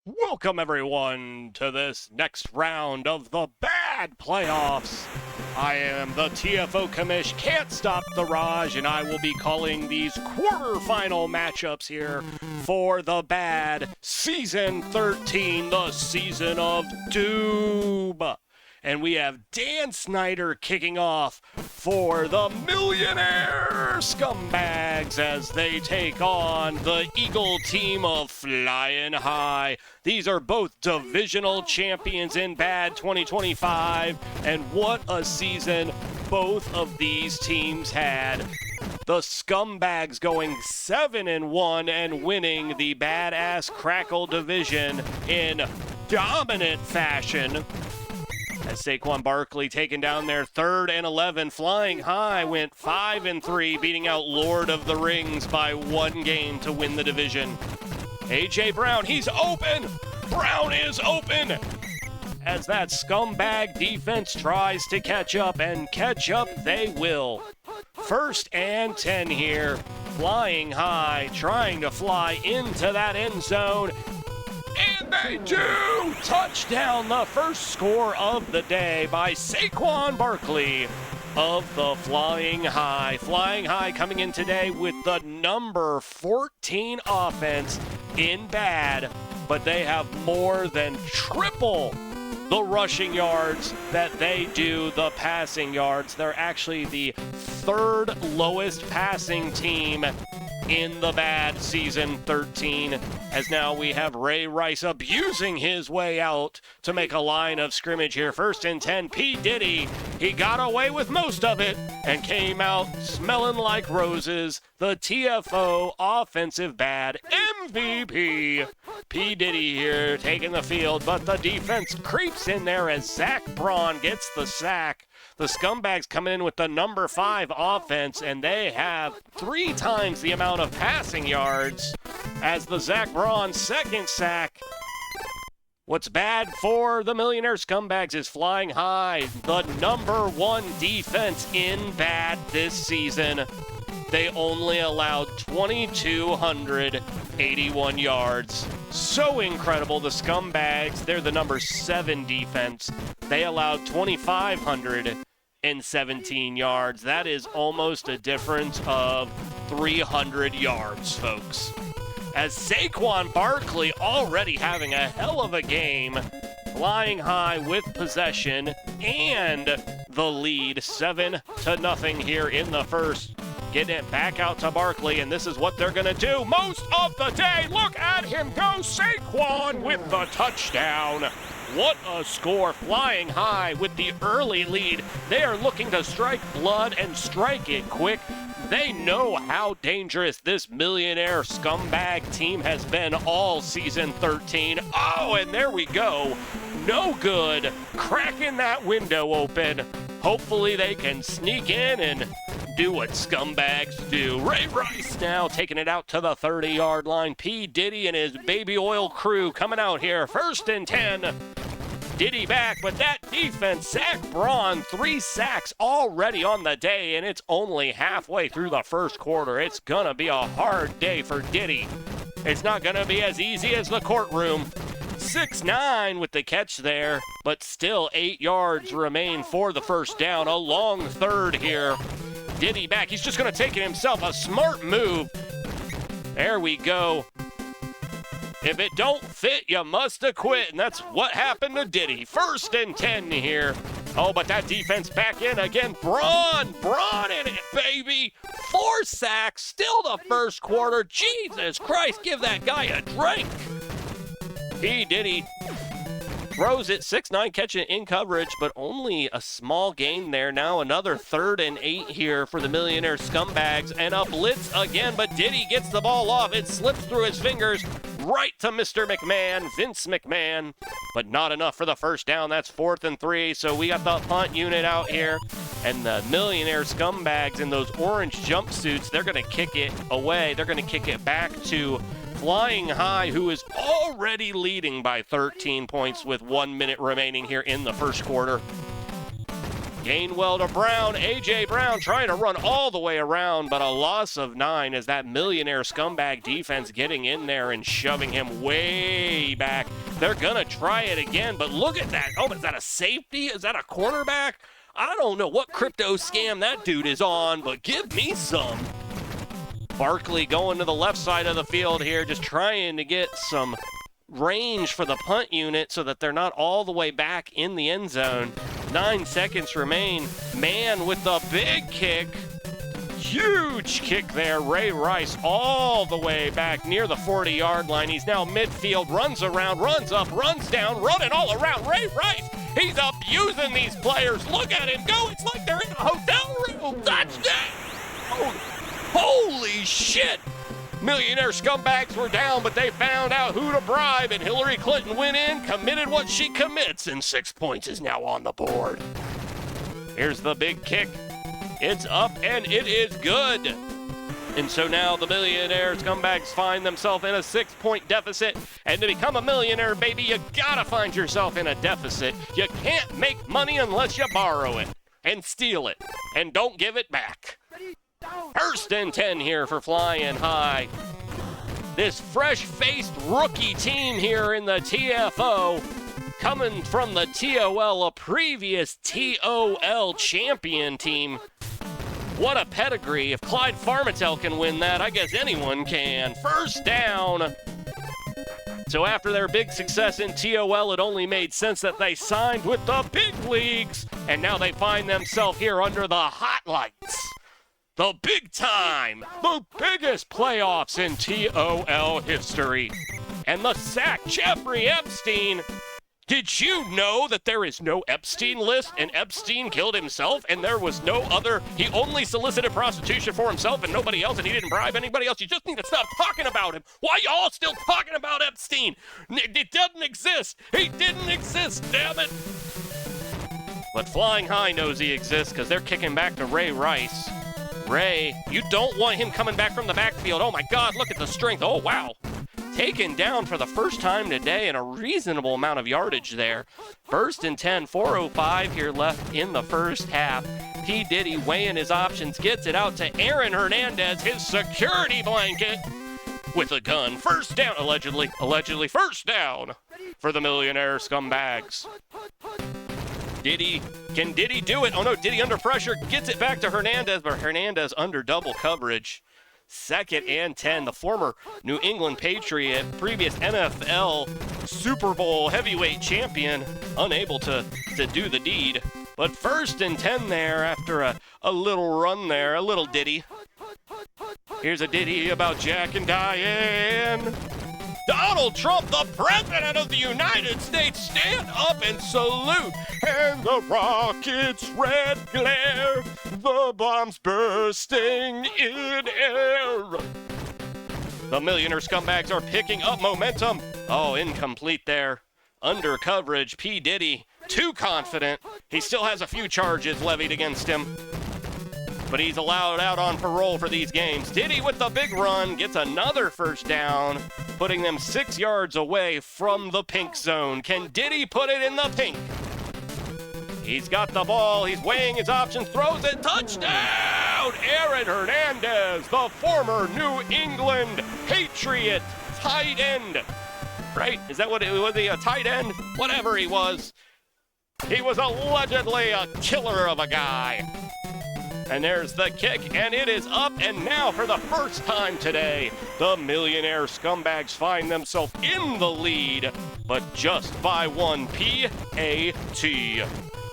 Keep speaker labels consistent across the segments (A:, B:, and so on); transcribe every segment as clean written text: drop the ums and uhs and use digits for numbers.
A: Welcome, everyone, to this next round of the Bad Playoffs. I am the TFO commish, Can't Stop the Raj, and I will be calling these quarterfinal matchups here for the Bad Season 13, the Season of Doom. And we have Dan Snyder kicking off for the Millionaire Scumbags as they take on the Eagle team of Flying High. These are both divisional champions in Bad 2025, and what a season both of these teams had. The Scumbags going 7-1 and winning the Badass Crackle division in dominant fashion. As Saquon Barkley taking down their 3rd and 11, Flying High went 5-3, beating out Lord of the Rings by 1 game to win the division. A.J. Brown, he's open! Brown is open! As that Scumbag defense tries to catch up, and catch up they will. 1st and 10 here. Flying High trying to fly into that end zone. And they do! Touchdown, the first score of the day by Saquon Barkley of the Flying High. Flying High coming in today with the number 14 offense in Bad, but they have more than triple the rushing yards that they do the passing yards. They're actually the 3rd lowest passing team in the Bad Season 13, as now we have Ray Rice abusing his way out to make a line of scrimmage here. 1st and 10, P. Diddy, he got away with most of it and came out smelling like roses. The TFO Offensive Bad MVP. P. Diddy here taking the field, but the defense creeps in there as Zach Braun gets the sack. The Scumbags coming in with the number 5 offense, and they have 3 times the amount of passing yards as the Zach Braun 2nd sack. What's bad for the Millionaire Scumbags is Flying High, the number 1 defense in Bad this season. They only allowed 2,281 yards. So incredible. The Scumbags, they're the number 7 defense. They allowed 2,517 yards. That is almost a difference of 300 yards, folks. As Saquon Barkley already having a hell of a game, Flying High with possession and the lead, 7-0 here in the first. Getting it back out to Barkley, and this is what they're going to do most of the day. Look at him go, Saquon with the touchdown. What a score. Flying High with the early lead. They are looking to strike blood and strike it quick. They know how dangerous this Millionaire Scumbag team has been all season 13. Oh, and there we go. No good. Cracking that window open. Hopefully they can sneak in and do what Scumbags do. Ray Rice now taking it out to the 30-yard line. P. Diddy and his baby oil crew coming out here. 1st and 10. Diddy back, but that defense, Zach Braun, 3 sacks already on the day, and it's only halfway through the first quarter. It's gonna be a hard day for Diddy. It's not gonna be as easy as the courtroom. 6'9" with the catch there, but still 8 yards remain for the first down. A long 3rd here. Diddy back, he's just gonna take it himself, a smart move. There we go. If it don't fit, you must have quit, and that's what happened to Diddy. 1st and 10 here. Oh, but that defense back in again. Braun in it, baby. 4 sacks, still the first quarter. Jesus Christ, give that guy a drink. P. Diddy throws it, 6'9", catching it in coverage, but only a small gain there. Now another 3rd and 8 here for the Millionaire Scumbags, and a blitz again, but Diddy gets the ball off. It slips through his fingers right to Mr. McMahon, Vince McMahon, but not enough for the first down. That's 4th and 3, so we got the punt unit out here, and the Millionaire Scumbags in those orange jumpsuits, they're going to kick it away. They're going to kick it back to Flying High, who is already leading by 13 points with 1 minute remaining here in the first quarter. Gainwell to Brown. A.J. Brown trying to run all the way around, but a loss of 9 as that Millionaire Scumbag defense getting in there and shoving him way back. They're going to try it again, but look at that. Oh, is that a safety? Is that a cornerback? I don't know what crypto scam that dude is on, but give me some. Barkley going to the left side of the field here, just trying to get some range for the punt unit so that they're not all the way back in the end zone. 9 seconds remain. Man with the big kick. Huge kick there. Ray Rice all the way back near the 40-yard line. He's now midfield, runs around, runs up, runs down, running all around. Ray Rice, he's abusing these players. Look at him go. It's like they're in a hotel room. Touchdown! Oh, holy shit! Millionaire Scumbags were down, but they found out who to bribe, and Hillary Clinton went in, committed what she commits, and 6 points is now on the board. Here's the big kick. It's up, and it is good. And so now the Millionaire Scumbags find themselves in a 6-point deficit, and to become a millionaire, baby, you gotta find yourself in a deficit. You can't make money unless you borrow it, and steal it, and don't give it back. First and 10 here for Flying High. This fresh-faced rookie team here in the TFO, coming from the TOL, a previous TOL champion team. What a pedigree. If Clyde Farmatel can win that, I guess anyone can. First down. So after their big success in TOL, it only made sense that they signed with the big leagues, and now they find themselves here under the hot lights. The big time, the biggest playoffs in TOL history. And the sack, Jeffrey Epstein. Did you know that there is no Epstein list and Epstein killed himself and there was no other? He only solicited prostitution for himself and nobody else, and he didn't bribe anybody else. You just need to stop talking about him. Why y'all still talking about Epstein? It doesn't exist. He didn't exist, damn it. But Flying High knows he exists because they're kicking back to Ray Rice. Ray, you don't want him coming back from the backfield. Oh my God, look at the strength. Oh wow. Taken down for the first time today and a reasonable amount of yardage there. First and 10, 4:05 here left in the first half. P. Diddy weighing his options, gets it out to Aaron Hernandez, his security blanket, with a gun. First down, allegedly first down for the Millionaire Scumbags. Can Diddy do it? Oh no, Diddy under pressure, gets it back to Hernandez, but Hernandez under double coverage. Second and 10, the former New England Patriot, previous NFL Super Bowl heavyweight champion, unable to do the deed. But first and 10 there after a little run there, a little ditty. Here's a ditty about Jack and Diane. Donald Trump, the President of the United States, stand up and salute. And the rocket's red glare, the bombs bursting in air. The Millionaire Scumbags are picking up momentum. Oh, incomplete there. Under coverage, P. Diddy, too confident. He still has a few charges levied against him, but he's allowed out on parole for these games. Diddy with the big run gets another first down, putting them 6 yards away from the pink zone. Can Diddy put it in the pink? He's got the ball. He's weighing his options, throws it. Touchdown! Aaron Hernandez, the former New England Patriot tight end. Right? Is that what it was? A tight end? Whatever he was. He was allegedly a killer of a guy. And there's the kick, and it is up, and now for the first time today, the Millionaire Scumbags find themselves in the lead, but just by one PAT.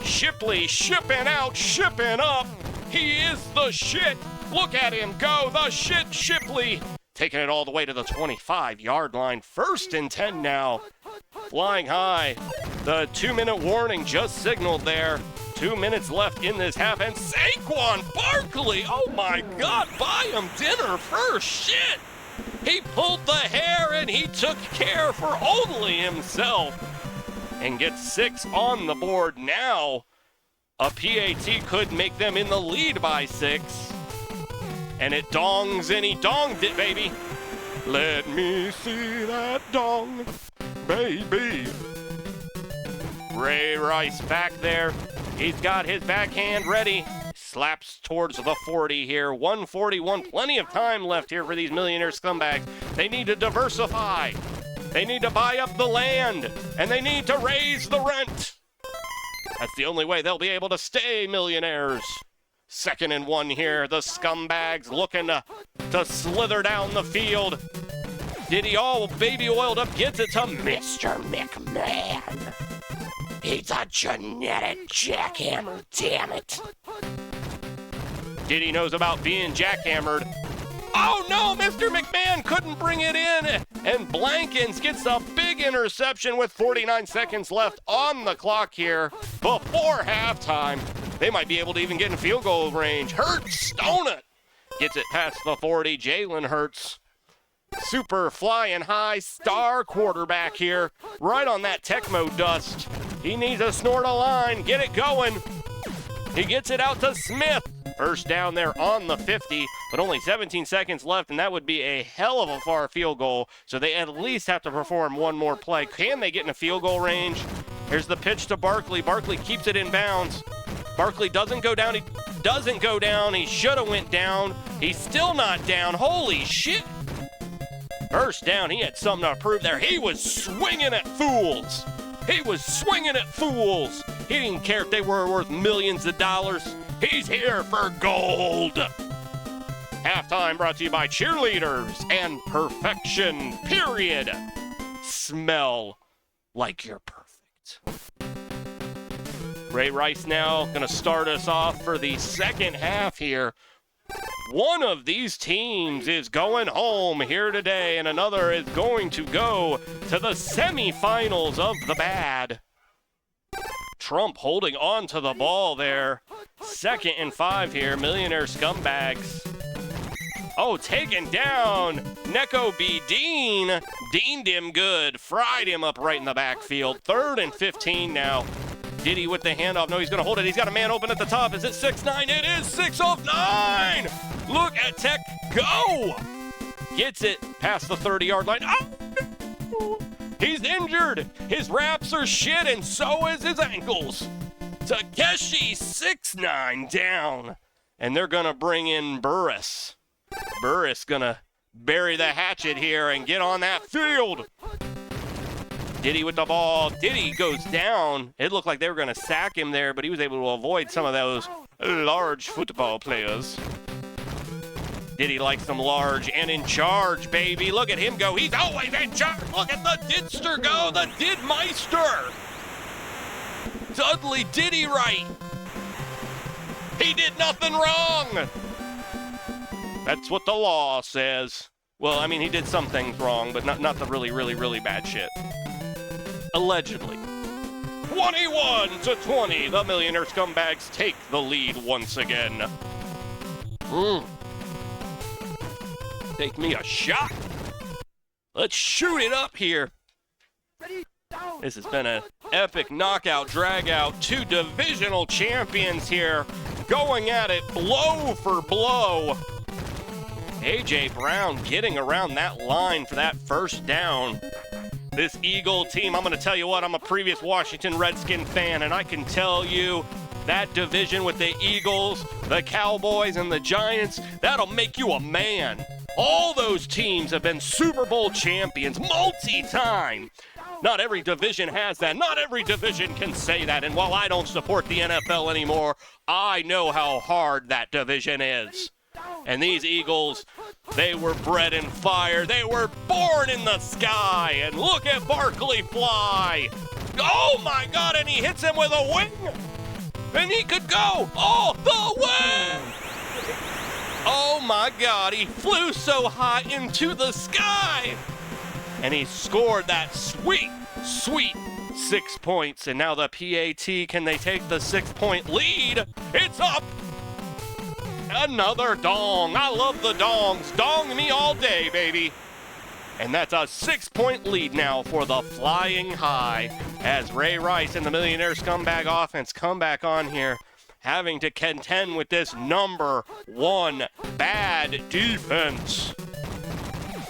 A: Shipley shipping out, shipping up. He is the shit. Look at him go, the shit Shipley. Taking it all the way to the 25-yard line. First and 10 now. Flying High. The 2-minute warning just signaled there. 2 minutes left in this half, and Saquon Barkley, oh my God, buy him dinner first, shit. He pulled the hair and he took care for only himself and gets 6 on the board. Now, a PAT could make them in the lead by 6. And it dongs, and he donged it, baby. Let me see that dong, baby. Ray Rice back there. He's got his backhand ready. Slaps towards the 40 here. 141. Plenty of time left here for these Millionaire Scumbags. They need to diversify. They need to buy up the land. And they need to raise the rent. That's the only way they'll be able to stay millionaires. 2nd and 1 here. The Scumbags looking to slither down the field. Diddy all baby oiled up. Gets it to Mr. McMahon. He's a genetic jackhammer, damn it. Diddy knows about being jackhammered. Oh no, Mr. McMahon couldn't bring it in. And Blankins gets a big interception with 49 seconds left on the clock here before halftime. They might be able to even get in field goal range. Hurts, stone it. Gets it past the 40, Jalen Hurts. Super flying high star quarterback here. Right on that Tecmo dust. He needs to snort a line, get it going. He gets it out to Smith. First down there on the 50, but only 17 seconds left, and that would be a hell of a far field goal. So they at least have to perform one more play. Can they get in a field goal range? Here's the pitch to Barkley. Barkley keeps it in bounds. Barkley doesn't go down. He doesn't go down. He should have went down. He's still not down. Holy shit. First down, he had something to prove there. He was swinging at fools. He was swinging at fools. He didn't care if they were worth millions of dollars. He's here for gold. Halftime brought to you by cheerleaders and perfection, period. Smell like you're perfect. Ray Rice now going to start us off for the second half here. One of these teams is going home here today, and another is going to go to the semifinals of the bad. Trump holding on to the ball there. 2nd and 5 here, Millionaire Scumbags. Oh, taken down. Neko B. Dean. Deaned him good. Fried him up right in the backfield. 3rd and 15 now. Diddy with the handoff. No, he's going to hold it. He's got a man open at the top. Is it 6-9? It is 6 of 9. Look at Tech go. Gets it past the 30-yard line. Oh! He's injured. His wraps are shit, and so is his ankles. Takeshi 6'9" down. And they're going to bring in Burris. Burris going to bury the hatchet here and get on that field. Diddy with the ball. Diddy goes down. It looked like they were going to sack him there, but he was able to avoid some of those large football players. Diddy likes them large and in charge, baby. Look at him go. He's always in charge. Look at the Didster go. The Didmeister. Dudley Diddy right. He did nothing wrong. That's what the law says. Well, I mean, he did some things wrong, but not the really, really, really bad shit. Allegedly. 21-20. The Millionaire Scumbags take the lead once again. Take me a shot. Let's shoot it up here. This has been an epic knockout drag-out. Two divisional champions here going at it blow for blow. A.J. Brown getting around that line for that first down. This Eagle team, I'm going to tell you what, I'm a previous Washington Redskin fan, and I can tell you that division with the Eagles, the Cowboys, and the Giants, that'll make you a man. All those teams have been Super Bowl champions multi-time. Not every division has that. Not every division can say that. And while I don't support the NFL anymore, I know how hard that division is. And these Eagles, they were bred in fire. They were born in the sky. And look at Barkley fly. Oh, my God, and he hits him with a wing. And he could go all the way. Oh, my God, he flew so high into the sky. And he scored that sweet, sweet 6 points. And now the PAT, can they take the 6-point lead? It's up. Another dong. I love the dongs. Dong me all day, baby. And that's a 6-point lead now for the Flying High as Ray Rice and the Millionaire Scumbag offense come back on here, having to contend with this number one bad defense.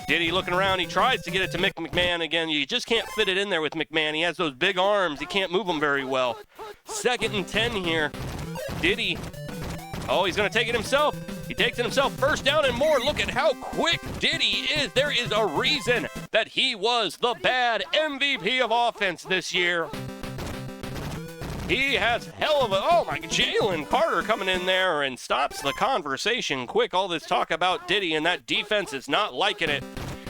A: Diddy looking around. He tries to get it to McMahon again. You just can't fit it in there with McMahon. He has those big arms. He can't move them very well. 2nd and 10 here. Diddy. Oh, he's going to take it himself. He takes it himself. 1st down and more. Look at how quick Diddy is. There is a reason that he was the bad MVP of offense this year. He has hell of a, oh my, Jalen Carter coming in there and stops the conversation quick. All this talk about Diddy and that defense is not liking it.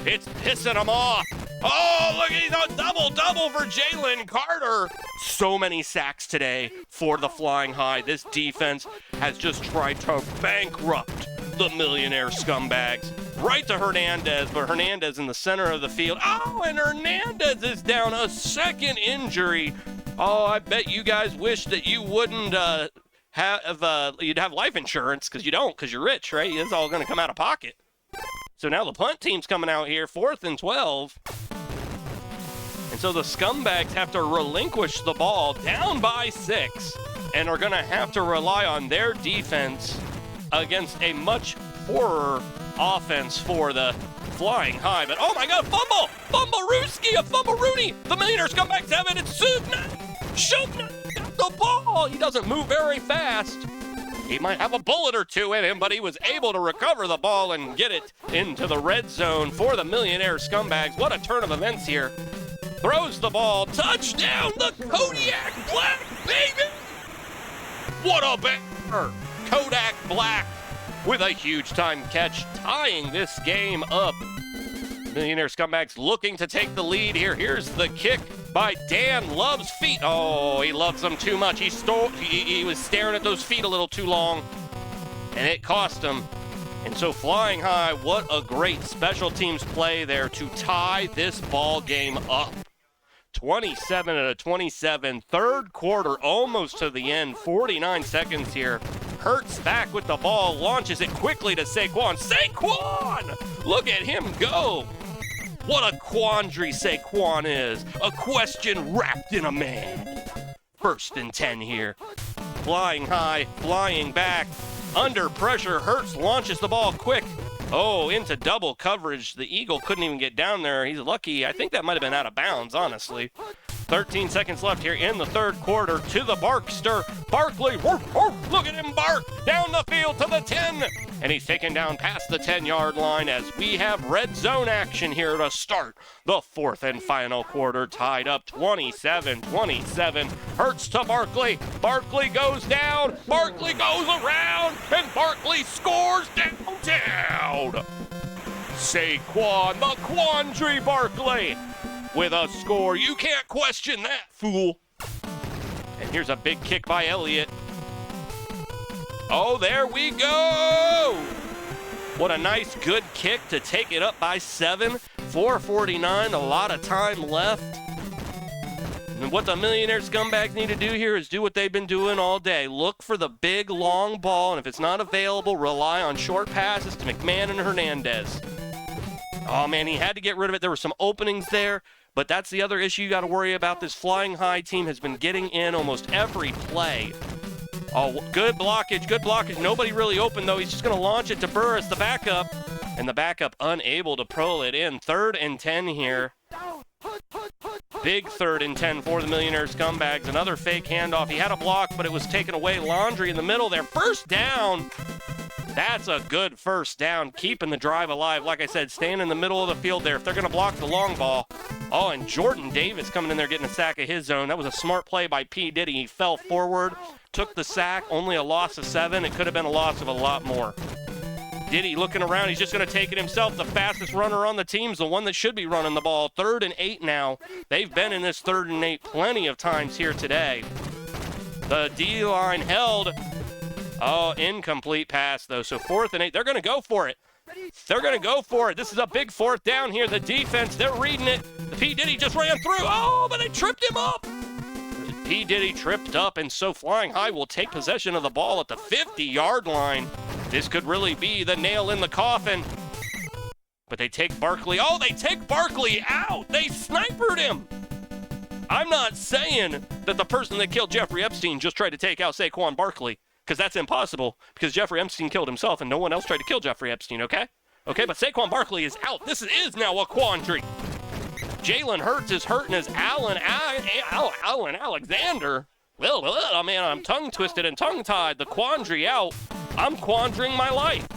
A: It's pissing them off. Oh, look, he's a double-double for Jalen Carter. So many sacks today for the Flying High. This defense has just tried to bankrupt the Millionaire Scumbags. Right to Hernandez, but Hernandez in the center of the field. Oh, and Hernandez is down. A 2nd injury. Oh, I bet you guys wish that you wouldn't you'd have life insurance, because you don't, because you're rich, right? It's all going to come out of pocket. So now the punt team's coming out here, 4th and 12. And so the Scumbags have to relinquish the ball down by 6 and are going to have to rely on their defense against a much poorer offense for the Flying High. But oh my God, fumble! Fumble-rooski, a fumble-rooney! The Millionaire Scumbags have it. It's Shubna got the ball. He doesn't move very fast. He might have a bullet or two in him, but he was able to recover the ball and get it into the red zone for the Millionaire Scumbags. What a turn of events here. Throws the ball. Touchdown, the Kodiak Black, baby! What a banner! Kodak Black with a huge time catch, tying this game up. Millionaire Scumbags looking to take the lead here. Here's the kick by Dan Love's feet. Oh, he loves them too much. He was staring at those feet a little too long, and it cost him. And so Flying High, what a great special teams play there to tie this ball game up. 27-27, 3rd quarter, almost to the end, 49 seconds here. Hurts back with the ball, launches it quickly to Saquon. Saquon! Look at him go! What a quandary Saquon is. A question wrapped in a man. 1st and 10 here. Flying High, flying back. Under pressure, Hurts launches the ball quick. Oh, into double coverage. The Eagle couldn't even get down there. He's lucky. I think that might have been out of bounds, honestly. 13 seconds left here in the 3rd quarter to the Barkster. Barkley, look at him bark down the field to the 10. And he's taken down past the 10-yard line as we have red zone action here to start the 4th and final quarter, tied up 27-27. Hurts to Barkley. Barkley goes down. Barkley goes around. And Barkley scores downtown. Saquon, the quandary Barkley, with a score. You can't question that, fool. And here's a big kick by Elliott. Oh, there we go! What a nice, good kick to take it up by 7. 4:49, a lot of time left. And what the Millionaire Scumbags need to do here is do what they've been doing all day. Look for the big, long ball, and if it's not available, rely on short passes to McMahon and Hernandez. Oh, man, he had to get rid of it. There were some openings there. But that's the other issue you got to worry about. This Flying High team has been getting in almost every play. Oh, good blockage, good blockage. Nobody really open, though. He's just going to launch it to Burris, the backup. And the backup unable to pull it in. 3rd and 10 here. Big 3rd and 10 for the Millionaire Scumbags. Another fake handoff. He had a block, but it was taken away. Laundry in the middle there. 1st down. That's a good 1st down, keeping the drive alive. Like I said, staying in the middle of the field there if they're going to block the long ball. Oh, and Jordan Davis coming in there getting a sack of his own. That was a smart play by P. Diddy. He fell forward, took the sack, only a loss of 7. It could have been a loss of a lot more. Diddy looking around. He's just going to take it himself. The fastest runner on the team's the one that should be running the ball. 3rd and 8 now. They've been in this 3rd and 8 plenty of times here today. The D-line held. Oh, incomplete pass, though. So 4th and 8. They're going to go for it. They're going to go for it. This is a big 4th down here. The defense, they're reading it. The P. Diddy just ran through. Oh, but they tripped him up. P. Diddy tripped up, and so Flying High will take possession of the ball at the 50-yard line. This could really be the nail in the coffin. But they take Barkley. Oh, they take Barkley out. They snipered him. I'm not saying that the person that killed Jeffrey Epstein just tried to take out Saquon Barkley, because that's impossible, because Jeffrey Epstein killed himself and no one else tried to kill Jeffrey Epstein, okay? Okay, but Saquon Barkley is out. This is now a quandary. Jalen Hurts is hurting as Allen Alexander. Well, oh man, I'm tongue-twisted and tongue-tied. The quandary out. I'm quandering my life.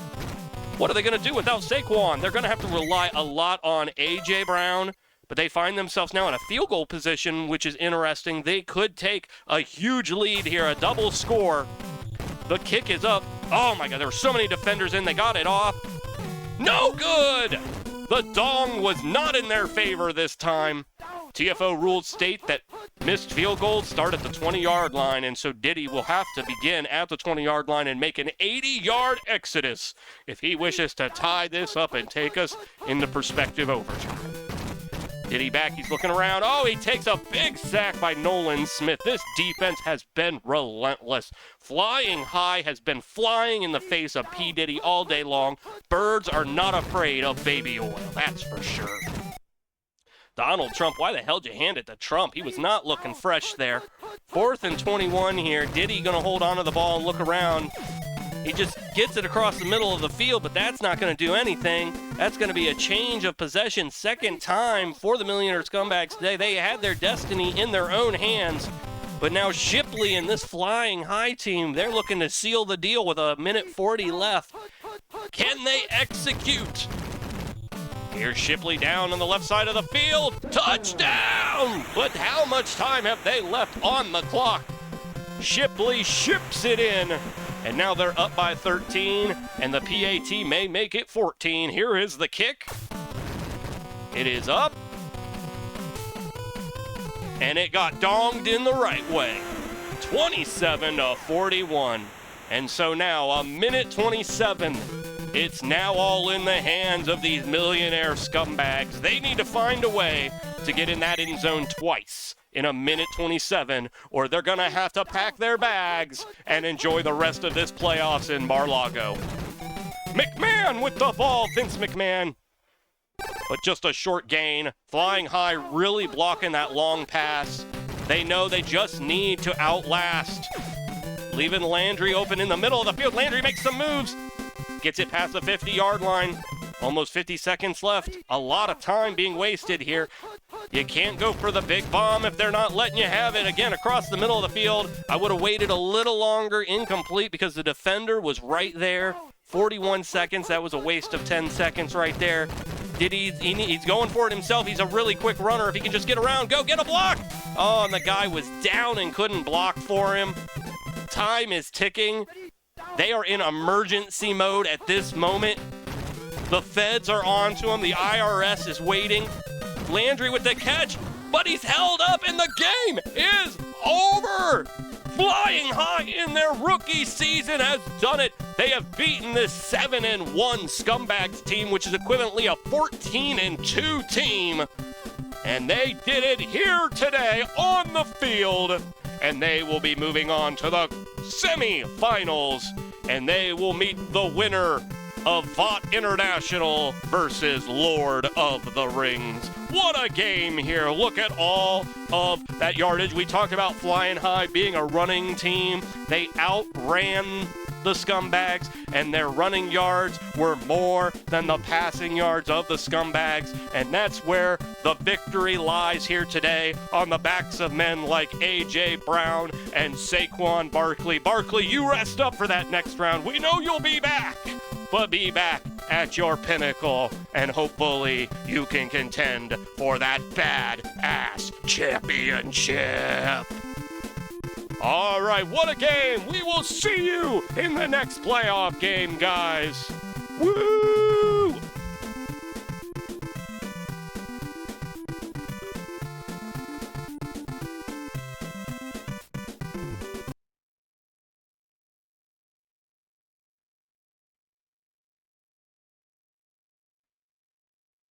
A: What are they going to do without Saquon? They're going to have to rely a lot on A.J. Brown, but they find themselves now in a field goal position, which is interesting. They could take a huge lead here, a double score. The kick is up. Oh my God, there were so many defenders in. They got it off. No good! The dong was not in their favor this time. TFO rules state that missed field goals start at the 20-yard line, and so Diddy will have to begin at the 20-yard line and make an 80-yard exodus if he wishes to tie this up and take us into prospective overtime. Diddy back, he's looking around. Oh, he takes a big sack by Nolan Smith. This defense has been relentless. Flying High has been flying in the face of P. Diddy all day long. Birds are not afraid of baby oil, that's for sure. Donald Trump, why the hell did you hand it to Trump? He was not looking fresh there. 4th and 21 here. Diddy going to hold on to the ball and look around. He just gets it across the middle of the field, but that's not going to do anything. That's going to be a change of possession. Second time for the Millionaire Scumbags today. They had their destiny in their own hands. But now Shipley and this Flying High team, they're looking to seal the deal with a minute 40 left. Can they execute? Here's Shipley down on the left side of the field. Touchdown! But how much time have they left on the clock? Shipley ships it in. And now they're up by 13, and the PAT may make it 14. Here is the kick. It is up. And it got donged in the right way. 27-41. And so now, a minute 27. It's now all in the hands of these Millionaire Scumbags. They need to find a way to get in that end zone twice in a minute 27, or they're going to have to pack their bags and enjoy the rest of this playoffs in Mar-Lago. McMahon with the ball, Vince McMahon. But just a short gain. Flying High really blocking that long pass. They know they just need to outlast. Leaving Landry open in the middle of the field. Landry makes some moves. Gets it past the 50-yard line. Almost 50 seconds left. A lot of time being wasted here. You can't go for the big bomb if they're not letting you have it. Again, across the middle of the field. I would have waited a little longer, incomplete, because the defender was right there. 41 seconds. That was a waste of 10 seconds right there. He's going for it himself. He's a really quick runner. If he can just get around, go get a block. Oh, and the guy was down and couldn't block for him. Time is ticking. They are in emergency mode at this moment. The feds are on to him. The IRS is waiting. Landry with the catch, but he's held up and the game is over. Flying High in their rookie season has done it. They have beaten this 7-1 Scumbags team, which is equivalently a 14-2 team. And they did it here today on the field. And they will be moving on to the semifinals. And they will meet the winner of Vought International versus Lord of the Rings. What a game here. Look at all of that yardage. We talked about Flying High being a running team. They outran the Scumbags, and their running yards were more than the passing yards of the Scumbags, and that's where the victory lies here today, on the backs of men like A.J. Brown and Saquon Barkley. Barkley, you rest up for that next round. We know you'll be back, but be back at your pinnacle, and hopefully you can contend for that badass championship. All right, what a game. We will see you in the next playoff game, guys. Woo!